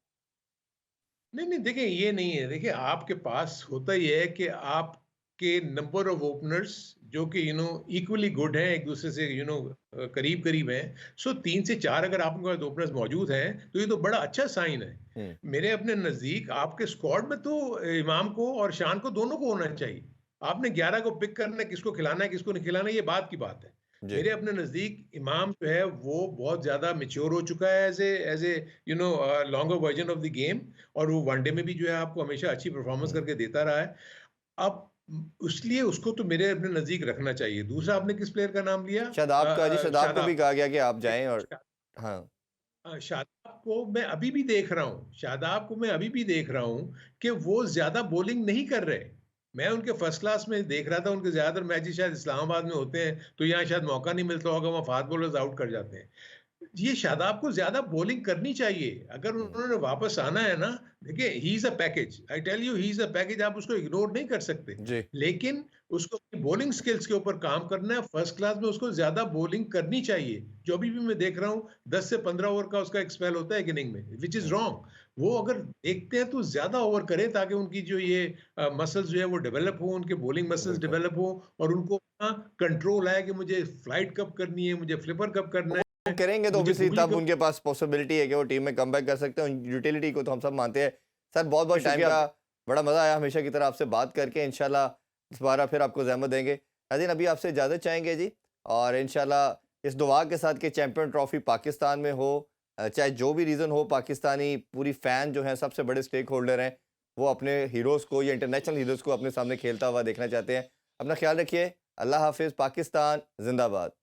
नहीं, नहीं, देखिए ये नहीं है। देखिए, आपके पास होता ये है कि आपके नंबर ऑफ ओपनर्स जो कि इक्वली गुड हैं, एक-दूसरे से करीब-करीब हैं। सो 3 से 4 अगर आपके पास ओपनर्स मौजूद हैं, तो ये तो बड़ा अच्छा साइन है। हुँ। मेरे अपने नज़दीक आपके स्क्वाड में तो इमाम को और शान को दोनों को होना चाहिए। आपने 11 को पिक करना है, किसको खिलाना है, किसको नहीं खिलाना है, ये बात की बात है। जी। मेरे अपने नज़दीक इमाम जो है वो बहुत ज़्यादा मैच्योर हो चुका है as a longer version of the game, और वो वनडे में भी जो है आपको हमेशा अच्छी परफॉर्मेंस हुँ। करके देता रहा है। अब इसलिए उसको तो मेरे अपने नज़दीक रखना चाहिए। दूसरा, आपने किस प्लेयर का नाम लिया? शादाब का, जी शादाब को भी शादाब। कहा गया कि आप जाएँ, और शा हाँ। शादाब को मैं अभी भी देख रहा हूँ, शादाब को मैं अभी भी देख रहा हूँ कि वो ज़्यादा बॉलिंग नहीं कर रहे। मैं उनके फर्स्ट क्लास में देख रहा था, उनके ज़्यादातर मैचेस शायद इस्लामाबाद में होते हैं, तो यहाँ शायद मौका नहीं मिलता होगा, वहाँ फास्ट बॉलर्स आउट कर जाते हैं। ये शादाब को ज़्यादा बॉलिंग करनी चाहिए। अगर हम्म, उन्होंने वापस आना है ना, देखिए he is a package. I tell you he is a package, आप उसको इग्नोर नहीं कर सकते। जी। लेकिन उसको अपनी बॉलिंग स्किल्स के ऊपर काम करना है, फर्स्ट क्लास में उसको ज़्यादा बॉलिंग करनी चाहिए। जो अभी भी मैं देख रहा हूँ 10 से 15 ओवर का उसका एक स्पेल होता है एक इनिंग में, व्हिच इज़ हम्म, रॉन्ग। वो अगर देखते हैं तो ज़्यादा ओवर करें ताकि उनकी जो ये मसल्स जो है वो डेवलप हो, उनके बॉलिंग मसल्स बिल्कुल। डेवलप हो और उनको अपना कंट्रोल आए कि मुझे फ्लाइट कब करनी है, मुझे फ्लिपर कब करना वो है, करेंगे तो मुझे ऑब्वियसली गूगली तब कब। उनके पास पॉसिबिलिटी है कि वो टीम में कमबैक कर सकते हैं, यूटिलिटी को तो हम सब मानते हैं। सर बहुत बहुत टाइम शुक्रिया। का बड़ा मज़ा आया हमेशा की तरह आपसे बात करके। इंशाल्लाह दोबारा फिर आपको ज़हमत देंगे। नाज़रीन अभी आपसे इजाज़त चाहेंगे जी, और इंशाल्लाह इस दुआ के साथ कि चैंपियन ट्रॉफी पाकिस्तान में हो, चाहे जो भी रीज़न हो, पाकिस्तानी पूरी फ़ैन जो हैं सबसे बड़े स्टेक होल्डर हैं, वो अपने हीरोज़ को या इंटरनेशनल हीरोज़ को अपने सामने खेलता हुआ देखना चाहते हैं। अपना ख्याल रखिए। अल्लाह हाफ़िज़। पाकिस्तान ज़िंदाबाद।